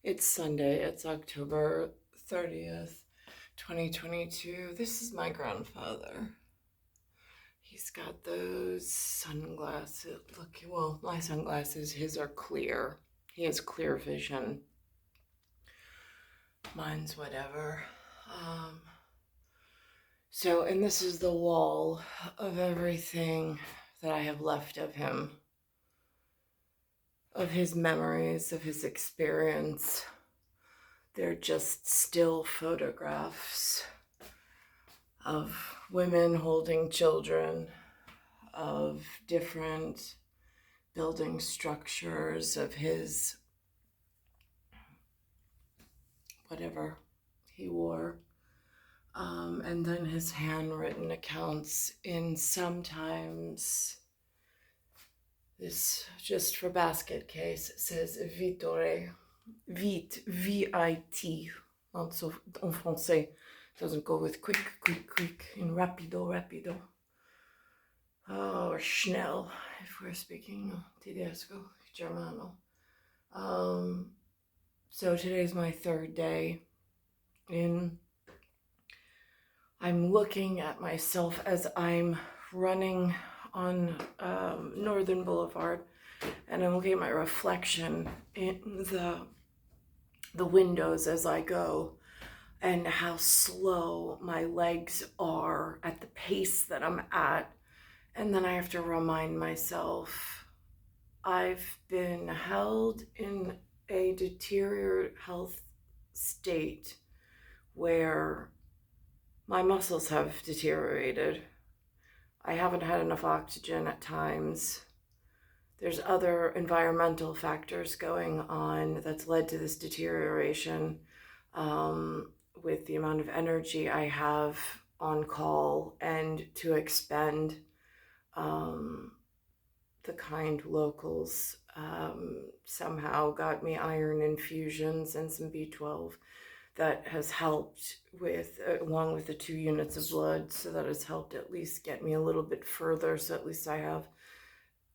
It's Sunday. It's October 30th, 2022. This is my grandfather. He's got those sunglasses. Look, well, my sunglasses, his are clear. He has clear vision. Mine's whatever. And this is the wall of everything that I have left of him, of his memories, of his experience. They're just still photographs of women holding children, of different building structures, of his whatever he wore, and then his handwritten accounts in sometimes this, just for basket case, it says Vitore, vite, V-I-T, also en français. Doesn't go with quick, in rapido. Or schnell, if we're speaking tedesco, germano. So today's my third day I'm looking at myself as I'm running on Northern Boulevard, and I'm looking at my reflection in the windows as I go, and how slow my legs are at the pace that I'm at. And then I have to remind myself, I've been held in a deteriorated health state where my muscles have deteriorated. I haven't had enough oxygen at times. There's other environmental factors going on that's led to this deterioration. With the amount of energy I have on call and to expend, the kind locals somehow got me iron infusions and some B12 that has helped with, along with the 2 units of blood, so that has helped at least get me a little bit further. So at least I have,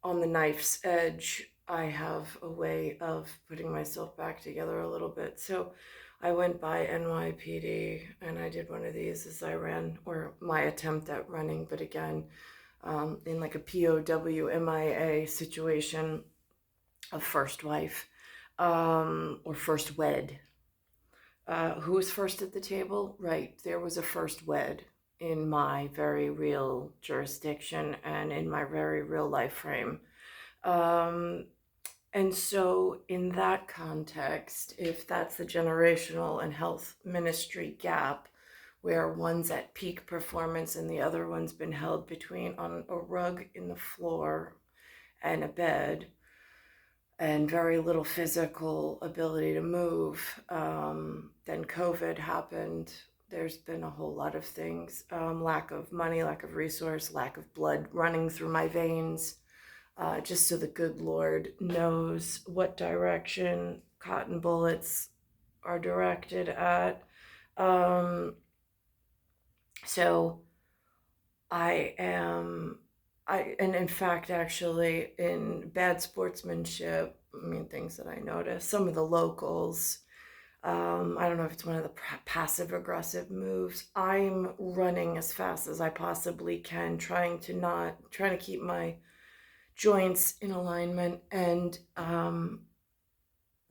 on the knife's edge, I have a way of putting myself back together a little bit. So I went by NYPD and I did one of these as I ran, or my attempt at running, but again, in like a POW MIA situation of first wife, or first wed. Who was first at the table? Right, there was a first wed in my very real jurisdiction and in my very real life frame. And so in that context, if that's the generational and health ministry gap, where one's at peak performance and the other one's been held between on a rug in the floor and a bed, and very little physical ability to move, then COVID happened. There's been a whole lot of things, lack of money, lack of resource, lack of blood running through my veins, just so the good Lord knows what direction cotton bullets are directed at. So and in fact, actually, in bad sportsmanship, things that I noticed, some of the locals, I don't know if it's one of the passive aggressive moves. I'm running as fast as I possibly can, trying to keep my joints in alignment. And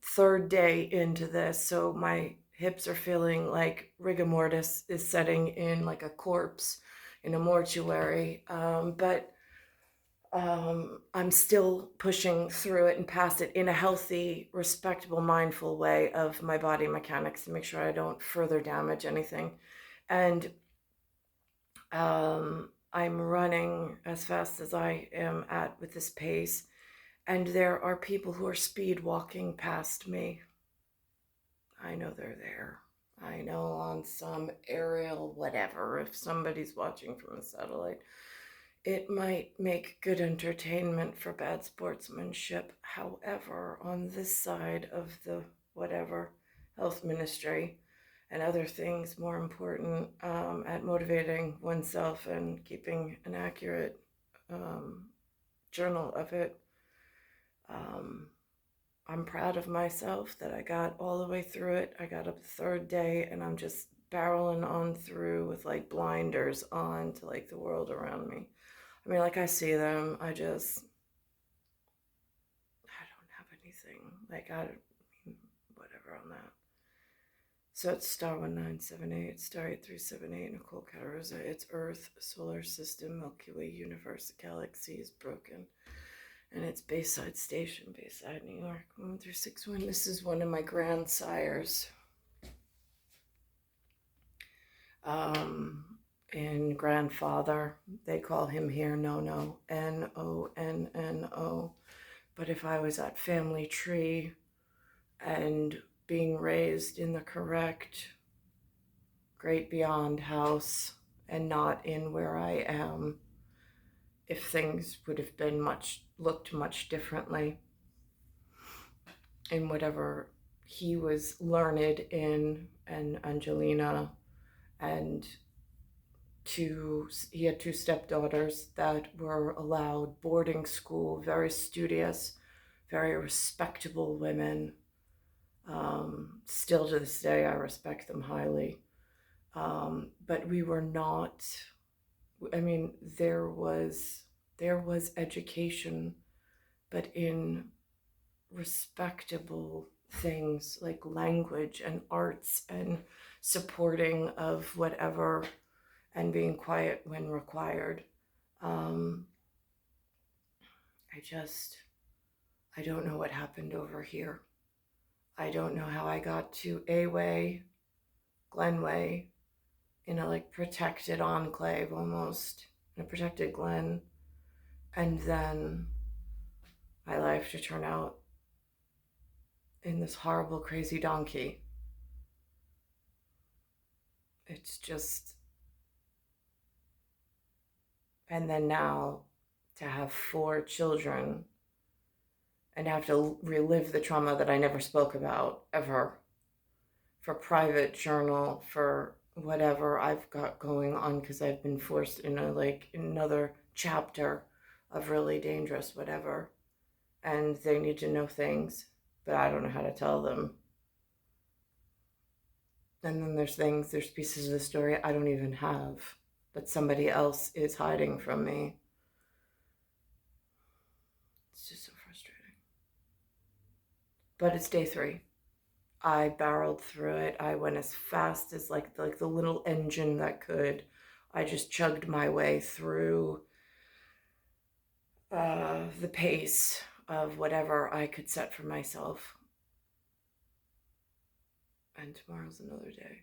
third day into this, so my hips are feeling like rigor mortis is setting in, like a corpse in a mortuary. But I'm still pushing through it and past it in a healthy, respectable, mindful way of my body mechanics to make sure I don't further damage anything. And I'm running as fast as I am at with this pace. And there are people who are speed walking past me. I know they're there. I know on some aerial whatever, if somebody's watching from a satellite, it might make good entertainment for bad sportsmanship. However, on this side of the whatever health ministry and other things more important, at motivating oneself and keeping an accurate journal of it, I'm proud of myself that I got all the way through it. I got up the third day and I'm just barreling on through with like blinders on to like the world around me. I mean, like I see them, I don't have anything. Like I don't, whatever on that. So it's star 1978, star 8378, Nicole, Cattaruzza. It's Earth, solar system, Milky Way, universe, galaxy is broken. And it's Bayside Station, Bayside, New York, 11361. This is one of my grandsires. And grandfather, they call him here Nonno, Nonno. But if I was at family tree and being raised in the correct great beyond house and not in where I am, if things would have been looked much differently in whatever he was learned in, and Angelina, and he had two stepdaughters that were allowed boarding school, very studious, very respectable women. Still to this day, I respect them highly. But we were not, I mean, there was education, but in respectable things like language and arts and supporting of whatever and being quiet when required. I don't know what happened over here. I don't know how I got to A-Way, Glenway, in a like protected enclave almost, in a protected glen, and then my life to turn out in this horrible, crazy donkey. It's just, and then now to have 4 children and have to relive the trauma that I never spoke about ever, for private journal, for whatever I've got going on, because I've been forced in another chapter of really dangerous whatever, and they need to know things, but I don't know how to tell them. And then there's pieces of the story I don't even have, that somebody else is hiding from me. It's just so frustrating. But it's day 3. I barreled through it. I went as fast as like the little engine that could. I just chugged my way through the pace of whatever I could set for myself. And tomorrow's another day.